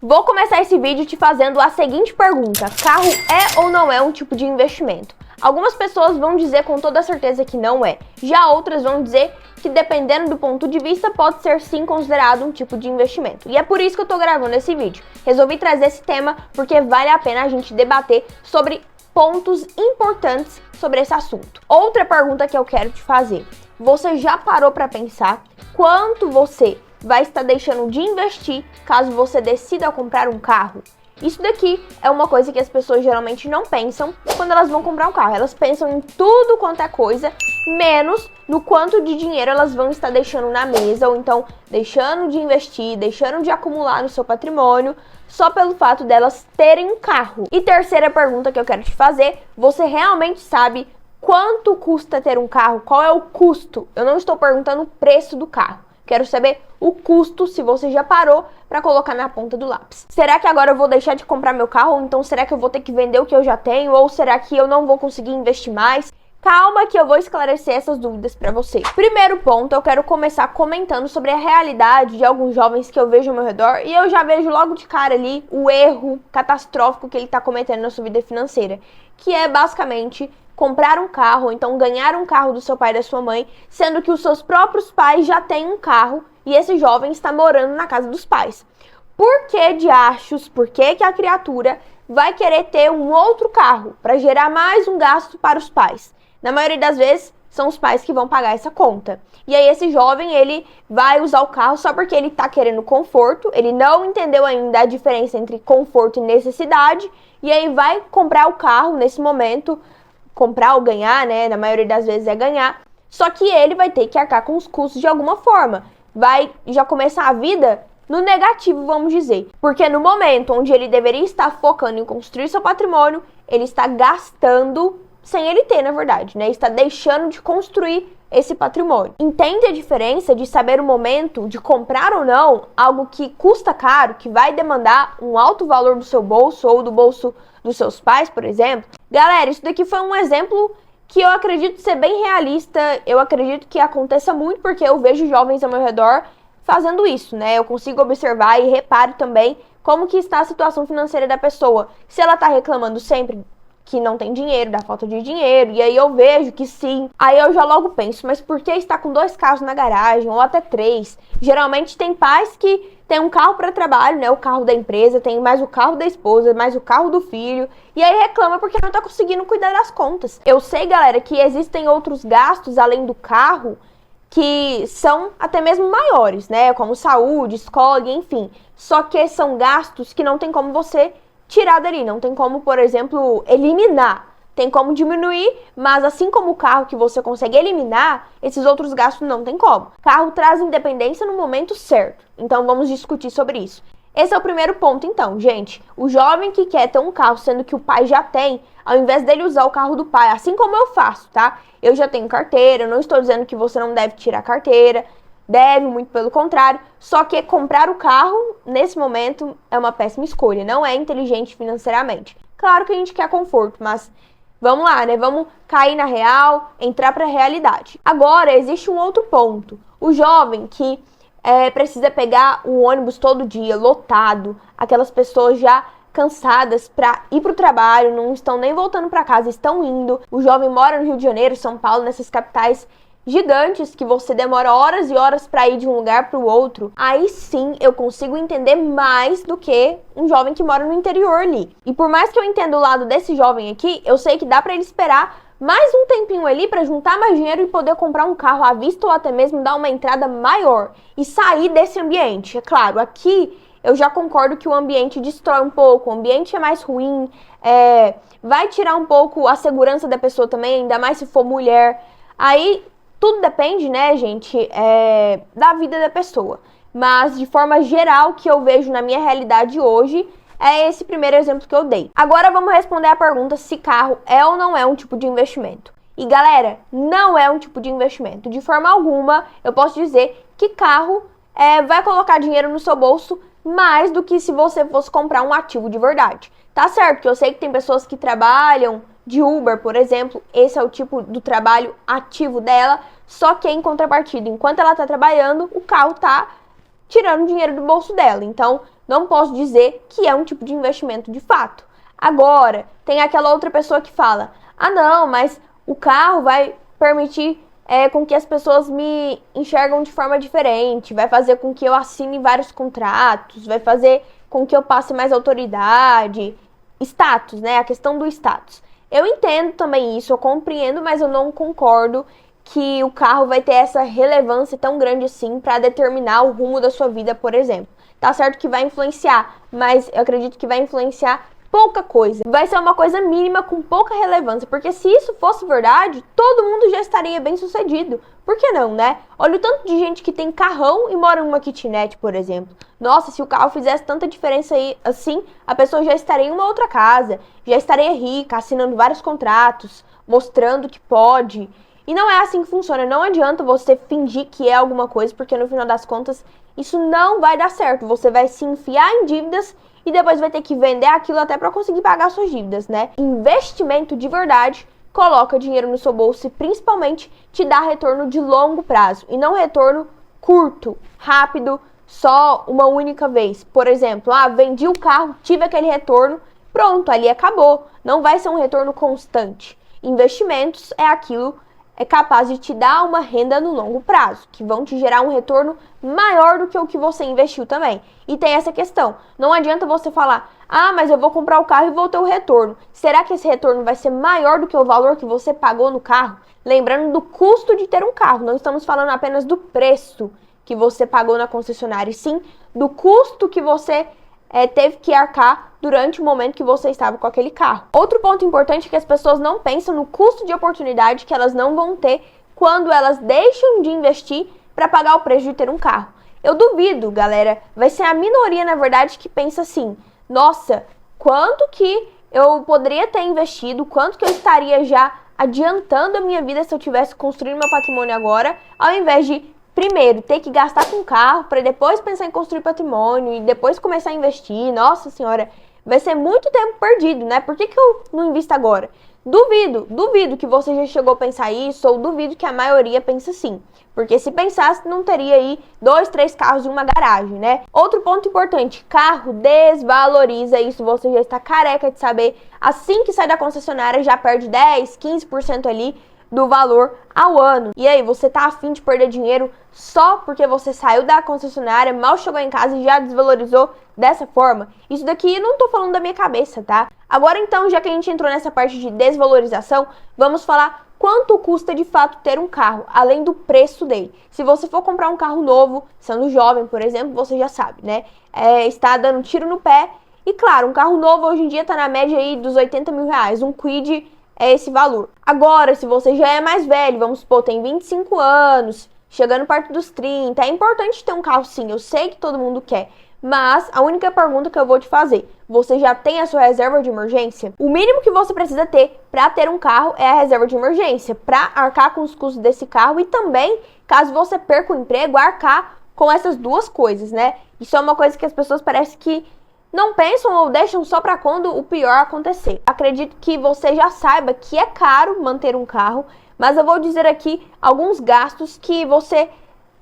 Vou começar esse vídeo te fazendo a seguinte pergunta: carro é ou não é um tipo de investimento? Algumas pessoas vão dizer com toda certeza que não é, já outras vão dizer que dependendo do ponto de vista pode ser sim considerado um tipo de investimento. E é por isso que eu tô gravando esse vídeo. Resolvi trazer esse tema porque vale a pena a gente debater sobre pontos importantes sobre esse assunto. Outra pergunta que eu quero te fazer: você já parou para pensar quanto você vai estar deixando de investir caso você decida comprar um carro? Isso daqui é uma coisa que as pessoas geralmente não pensam quando elas vão comprar um carro. Elas pensam em tudo quanto é coisa, menos no quanto de dinheiro elas vão estar deixando na mesa, ou então deixando de investir, deixando de acumular no seu patrimônio, só pelo fato delas terem um carro. E terceira pergunta que eu quero te fazer: você realmente sabe quanto custa ter um carro? Qual é o custo? Eu não estou perguntando o preço do carro. Quero saber o custo, se você já parou para colocar na ponta do lápis. Será que agora eu vou deixar de comprar meu carro? Ou então será que eu vou ter que vender o que eu já tenho? Ou será que eu não vou conseguir investir mais? Calma que eu vou esclarecer essas dúvidas para você. Primeiro ponto, eu quero começar comentando sobre a realidade de alguns jovens que eu vejo ao meu redor, e eu já vejo logo de cara ali o erro catastrófico que ele está cometendo na sua vida financeira, que é basicamente comprar um carro, ou então ganhar um carro do seu pai e da sua mãe, sendo que os seus próprios pais já têm um carro e esse jovem está morando na casa dos pais. Por que diachos, por que a criatura vai querer ter um outro carro para gerar mais um gasto para os pais? Na maioria das vezes, são os pais que vão pagar essa conta. E aí esse jovem, ele vai usar o carro só porque ele tá querendo conforto, ele não entendeu ainda a diferença entre conforto e necessidade, e aí vai comprar o carro nesse momento, comprar ou ganhar, né? Na maioria das vezes é ganhar. Só que ele vai ter que arcar com os custos de alguma forma. Vai já começar a vida no negativo, vamos dizer. Porque no momento onde ele deveria estar focando em construir seu patrimônio, ele está gastando sem ele ter, na verdade, né? Está deixando de construir esse patrimônio. Entende a diferença de saber o momento de comprar ou não algo que custa caro, que vai demandar um alto valor do seu bolso ou do bolso dos seus pais, por exemplo? Galera, isso daqui foi um exemplo que eu acredito ser bem realista, eu acredito que aconteça muito porque eu vejo jovens ao meu redor fazendo isso, né? Eu consigo observar e reparo também como que está a situação financeira da pessoa. Se ela tá reclamando sempre que não tem dinheiro, da falta de dinheiro, e aí eu vejo que sim, aí eu já logo penso, mas por que está com 2 carros na garagem, ou até 3? Geralmente tem pais que tem um carro para trabalho, né, o carro da empresa, tem mais o carro da esposa, mais o carro do filho, e aí reclama porque não tá conseguindo cuidar das contas. Eu sei, galera, que existem outros gastos além do carro que são até mesmo maiores, né, como saúde, escola, enfim, só que são gastos que não tem como você tirar dali, não tem como, por exemplo, eliminar. Tem como diminuir, mas assim como o carro que você consegue eliminar, esses outros gastos não tem como. Carro traz independência no momento certo. Então vamos discutir sobre isso. Esse é o primeiro ponto então, gente. O jovem que quer ter um carro, sendo que o pai já tem, ao invés dele usar o carro do pai, assim como eu faço, tá? Eu já tenho carteira, eu não estou dizendo que você não deve tirar carteira. Deve, muito pelo contrário, só que comprar o carro, nesse momento, é uma péssima escolha, não é inteligente financeiramente. Claro que a gente quer conforto, mas vamos lá, né? Vamos cair na real, entrar para a realidade. Agora, existe um outro ponto. O jovem que precisa pegar o ônibus todo dia, lotado, aquelas pessoas já cansadas para ir para o trabalho, não estão nem voltando para casa, estão indo. O jovem mora no Rio de Janeiro, São Paulo, nessas capitais gigantes que você demora horas e horas para ir de um lugar para o outro. Aí sim eu consigo entender mais do que um jovem que mora no interior ali. E por mais que eu entenda o lado desse jovem aqui, eu sei que dá para ele esperar mais um tempinho ali para juntar mais dinheiro e poder comprar um carro à vista ou até mesmo dar uma entrada maior e sair desse ambiente. É claro, aqui eu já concordo que o ambiente destrói um pouco, o ambiente é mais ruim, vai tirar um pouco a segurança da pessoa também, ainda mais se for mulher. Aí tudo depende, né, gente, da vida da pessoa. Mas, de forma geral, o que eu vejo na minha realidade hoje é esse primeiro exemplo que eu dei. Agora vamos responder a pergunta se carro é ou não é um tipo de investimento. E, galera, não é um tipo de investimento. De forma alguma, eu posso dizer que carro vai colocar dinheiro no seu bolso mais do que se você fosse comprar um ativo de verdade. Tá certo que eu sei que tem pessoas que trabalham de Uber, por exemplo, esse é o tipo do trabalho ativo dela, só que em contrapartida, enquanto ela tá trabalhando, o carro tá tirando dinheiro do bolso dela. Então, não posso dizer que é um tipo de investimento de fato. Agora, tem aquela outra pessoa que fala, ah não, mas o carro vai permitir com que as pessoas me enxergam de forma diferente, vai fazer com que eu assine vários contratos, vai fazer com que eu passe mais autoridade, status, né? A questão do status. Eu entendo também isso, eu compreendo, mas eu não concordo que o carro vai ter essa relevância tão grande assim para determinar o rumo da sua vida, por exemplo. Tá certo que vai influenciar, mas eu acredito que vai influenciar pouca coisa. Vai ser uma coisa mínima com pouca relevância, porque se isso fosse verdade, todo mundo já estaria bem sucedido. Por que não, né? Olha o tanto de gente que tem carrão e mora numa kitnet, por exemplo. Nossa, se o carro fizesse tanta diferença aí, assim, a pessoa já estaria em uma outra casa, já estaria rica, assinando vários contratos, mostrando que pode. E não é assim que funciona, não adianta você fingir que é alguma coisa, porque no final das contas, isso não vai dar certo. Você vai se enfiar em dívidas e depois vai ter que vender aquilo até para conseguir pagar suas dívidas, né? Investimento de verdade coloca dinheiro no seu bolso e principalmente te dá retorno de longo prazo e não retorno curto, rápido, só uma única vez. Por exemplo, vendi o carro, tive aquele retorno, pronto, ali acabou. Não vai ser um retorno constante. Investimentos é aquilo é capaz de te dar uma renda no longo prazo, que vão te gerar um retorno maior do que o que você investiu também. E tem essa questão, não adianta você falar, mas eu vou comprar o carro e vou ter o retorno. Será que esse retorno vai ser maior do que o valor que você pagou no carro? Lembrando do custo de ter um carro, não estamos falando apenas do preço que você pagou na concessionária, e sim do custo que você teve que arcar durante o momento que você estava com aquele carro. Outro ponto importante é que as pessoas não pensam no custo de oportunidade que elas não vão ter quando elas deixam de investir para pagar o preço de ter um carro. Eu duvido, galera, vai ser a minoria, na verdade, que pensa assim, nossa, quanto que eu poderia ter investido, quanto que eu estaria já adiantando a minha vida se eu tivesse construído meu patrimônio agora, ao invés de primeiro, ter que gastar com carro para depois pensar em construir patrimônio e depois começar a investir. Nossa senhora, vai ser muito tempo perdido, né? Por que eu não invisto agora? Duvido que você já chegou a pensar isso, ou duvido que a maioria pense assim. Porque se pensasse, não teria aí 2, 3 carros em uma garagem, né? Outro ponto importante, carro desvaloriza, isso você já está careca de saber. Assim que sai da concessionária, já perde 10, 15% ali do valor ao ano. E aí, você tá afim de perder dinheiro só porque você saiu da concessionária, mal chegou em casa e já desvalorizou dessa forma? Isso daqui eu não tô falando da minha cabeça, tá? Agora então, já que a gente entrou nessa parte de desvalorização, vamos falar quanto custa de fato ter um carro, além do preço dele. Se você for comprar um carro novo, sendo jovem, por exemplo, você já sabe, né? Está dando tiro no pé. E claro, um carro novo hoje em dia tá na média aí dos 80 mil reais. Um Kwid é esse valor. Agora, se você já é mais velho, vamos supor, tem 25 anos, chegando perto dos 30, é importante ter um carro sim, eu sei que todo mundo quer, mas a única pergunta que eu vou te fazer, você já tem a sua reserva de emergência? O mínimo que você precisa ter para ter um carro é a reserva de emergência, para arcar com os custos desse carro e também, caso você perca o emprego, arcar com essas duas coisas, né? Isso é uma coisa que as pessoas parecem que não pensam ou deixam só para quando o pior acontecer. Acredito que você já saiba que é caro manter um carro, mas eu vou dizer aqui alguns gastos que você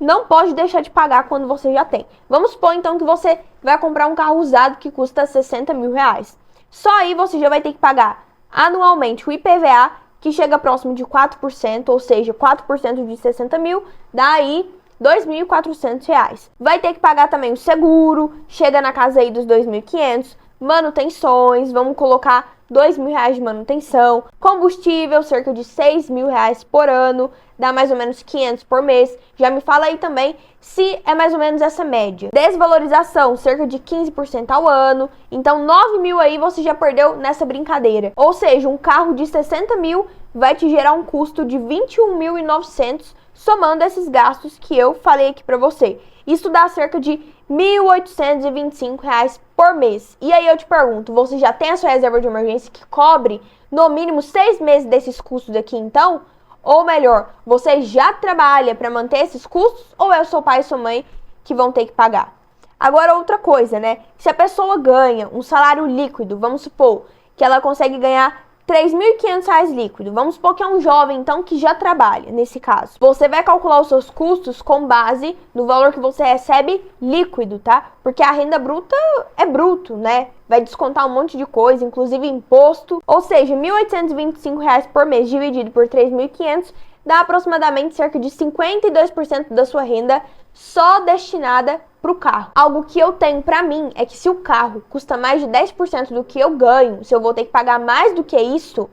não pode deixar de pagar quando você já tem. Vamos supor então que você vai comprar um carro usado que custa 60 mil reais. Só aí você já vai ter que pagar anualmente o IPVA, que chega próximo de 4%, ou seja, 4% de 60 mil, dá aí R$2.400. Vai ter que pagar também o seguro, chega na casa aí dos 2.500, manutenções, vamos colocar R$2.000 de manutenção, combustível, cerca de R$6.000 por ano, dá mais ou menos 500 por mês. Já me fala aí também se é mais ou menos essa média. Desvalorização, cerca de 15% ao ano, então 9 mil aí você já perdeu nessa brincadeira. Ou seja, um carro de 60 mil vai te gerar um custo de 21.900, somando esses gastos que eu falei aqui pra você. Isso dá cerca de R$1.825 por mês. E aí eu te pergunto, você já tem a sua reserva de emergência que cobre no mínimo 6 meses desses custos aqui então? Ou melhor, você já trabalha para manter esses custos ou é o seu pai e sua mãe que vão ter que pagar? Agora outra coisa, né? Se a pessoa ganha um salário líquido, vamos supor que ela consegue ganhar R$ 3.500 líquido. Vamos supor que é um jovem, então, que já trabalha, nesse caso. Você vai calcular os seus custos com base no valor que você recebe líquido, tá? Porque a renda bruta é bruto, né? Vai descontar um monte de coisa, inclusive imposto. Ou seja, R$ 1.825 por mês dividido por 3.500 dá aproximadamente cerca de 52% da sua renda só destinada para o carro. Algo que eu tenho para mim é que se o carro custa mais de 10% do que eu ganho, se eu vou ter que pagar mais do que isso,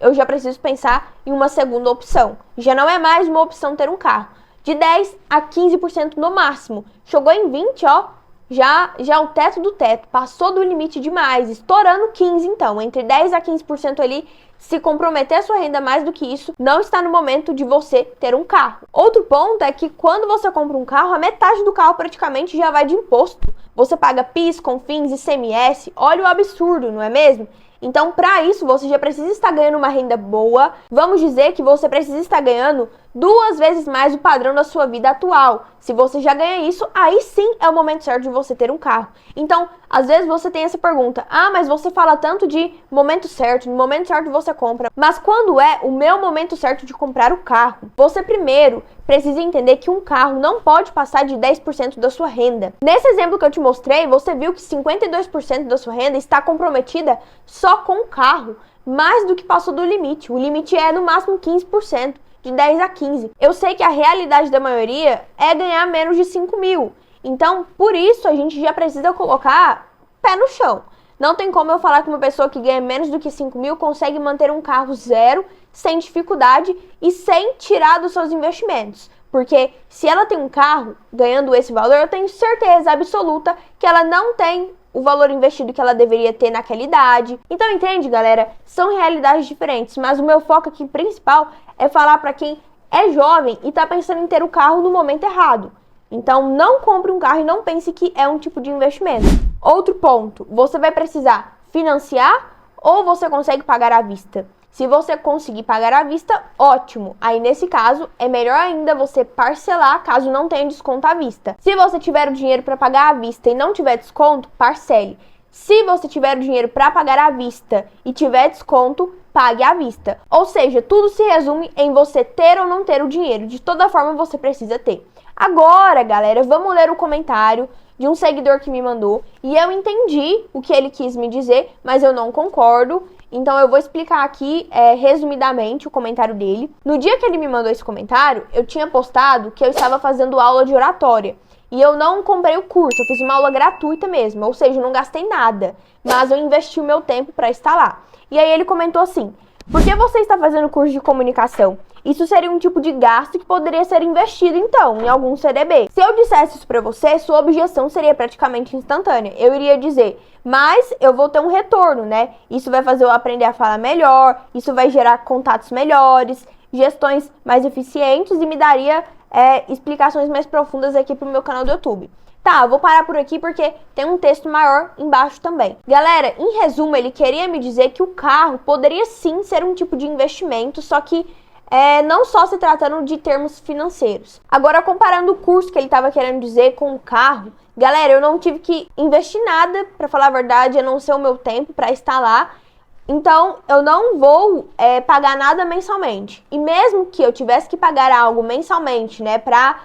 eu já preciso pensar em uma segunda opção. Já não é mais uma opção ter um carro. De 10 a 15% no máximo. Chegou em 20, ó, já é o teto do teto. Passou do limite demais, estourando 15 então. Entre 10 a 15% ali, se comprometer a sua renda mais do que isso, não está no momento de você ter um carro. Outro ponto é que quando você compra um carro, a metade do carro praticamente já vai de imposto. Você paga PIS, CONFINS, ICMS, olha o absurdo, não é mesmo? Então, para isso, você já precisa estar ganhando uma renda boa. Vamos dizer que você precisa estar ganhando 2 vezes mais o padrão da sua vida atual. Se você já ganha isso, aí sim é o momento certo de você ter um carro. Então, às vezes você tem essa pergunta: ah, mas você fala tanto de momento certo, no momento certo você compra. Mas quando é o meu momento certo de comprar o carro? Você primeiro precisa entender que um carro não pode passar de 10% da sua renda. Nesse exemplo que eu te mostrei, você viu que 52% da sua renda está comprometida só com o carro, mais do que passou do limite. O limite é no máximo 15%. De 10 a 15. Eu sei que a realidade da maioria é ganhar menos de 5 mil. Então, por isso, a gente já precisa colocar pé no chão. Não tem como eu falar que uma pessoa que ganha menos do que 5 mil consegue manter um carro zero, sem dificuldade e sem tirar dos seus investimentos. Porque se ela tem um carro ganhando esse valor, eu tenho certeza absoluta que ela não tem o valor investido que ela deveria ter naquela idade. Então, entende, galera? São realidades diferentes, mas o meu foco aqui principal é falar para quem é jovem e tá pensando em ter o carro no momento errado. Então, não compre um carro e não pense que é um tipo de investimento. Outro ponto, você vai precisar financiar ou você consegue pagar à vista? Se você conseguir pagar à vista, ótimo. Aí, nesse caso, é melhor ainda você parcelar caso não tenha desconto à vista. Se você tiver o dinheiro para pagar à vista e não tiver desconto, parcele. Se você tiver o dinheiro para pagar à vista e tiver desconto, pague à vista. Ou seja, tudo se resume em você ter ou não ter o dinheiro. De toda forma, você precisa ter. Agora, galera, vamos ler o comentário de um seguidor que me mandou. E eu entendi o que ele quis me dizer, mas eu não concordo. Então eu vou explicar aqui, resumidamente, o comentário dele. No dia que ele me mandou esse comentário, eu tinha postado que eu estava fazendo aula de oratória. E eu não comprei o curso, eu fiz uma aula gratuita mesmo. Ou seja, eu não gastei nada. Mas eu investi o meu tempo para estar lá. E aí ele comentou assim: por que você está fazendo curso de comunicação? Isso seria um tipo de gasto que poderia ser investido, então, em algum CDB. Se eu dissesse isso pra você, sua objeção seria praticamente instantânea. Eu iria dizer: mas eu vou ter um retorno, né? Isso vai fazer eu aprender a falar melhor, isso vai gerar contatos melhores, gestões mais eficientes e me daria explicações mais profundas aqui pro meu canal do YouTube. Tá, eu vou parar por aqui porque tem um texto maior embaixo também. Galera, em resumo, ele queria me dizer que o carro poderia sim ser um tipo de investimento, só que não só se tratando de termos financeiros. Agora, comparando o curso que ele estava querendo dizer com o carro, galera, eu não tive que investir nada, para falar a verdade, a não ser o meu tempo para estar lá. Então, eu não vou pagar nada mensalmente. E mesmo que eu tivesse que pagar algo mensalmente, né, para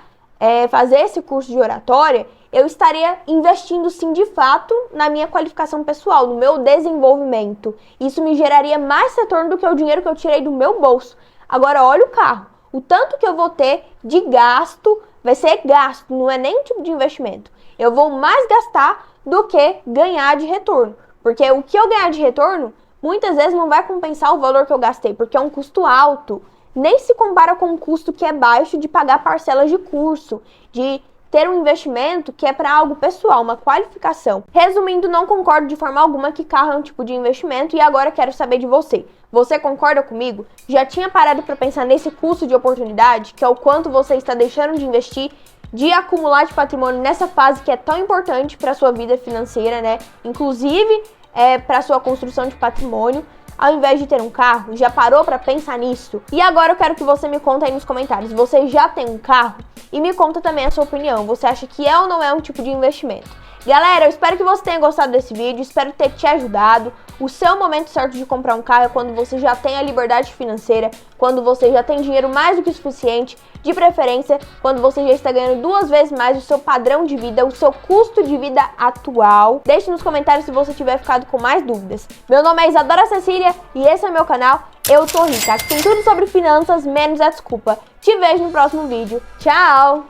fazer esse curso de oratória, eu estaria investindo sim de fato na minha qualificação pessoal, no meu desenvolvimento. Isso me geraria mais retorno do que o dinheiro que eu tirei do meu bolso. Agora, olha o carro. O tanto que eu vou ter de gasto, vai ser gasto, não é nem um tipo de investimento. Eu vou mais gastar do que ganhar de retorno. Porque o que eu ganhar de retorno, muitas vezes não vai compensar o valor que eu gastei, porque é um custo alto. Nem se compara com um custo que é baixo de pagar parcelas de curso, de ter um investimento que é para algo pessoal, uma qualificação. Resumindo, não concordo de forma alguma que carro é um tipo de investimento e agora quero saber de você. Você concorda comigo? Já tinha parado para pensar nesse custo de oportunidade, que é o quanto você está deixando de investir, de acumular de patrimônio nessa fase que é tão importante para sua vida financeira, né? Inclusive, para sua construção de patrimônio. Ao invés de ter um carro, já parou para pensar nisso? E agora eu quero que você me conta aí nos comentários, você já tem um carro? E me conta também a sua opinião, você acha que é ou não é um tipo de investimento? Galera, eu espero que você tenha gostado desse vídeo, espero ter te ajudado. O seu momento certo de comprar um carro é quando você já tem a liberdade financeira, quando você já tem dinheiro mais do que suficiente, de preferência quando você já está ganhando 2 vezes mais o seu padrão de vida, o seu custo de vida atual. Deixe nos comentários se você tiver ficado com mais dúvidas. Meu nome é Isadora Cecília e esse é o meu canal Eu Tô Rica. Aqui tem tudo sobre finanças, menos a desculpa. Te vejo no próximo vídeo. Tchau!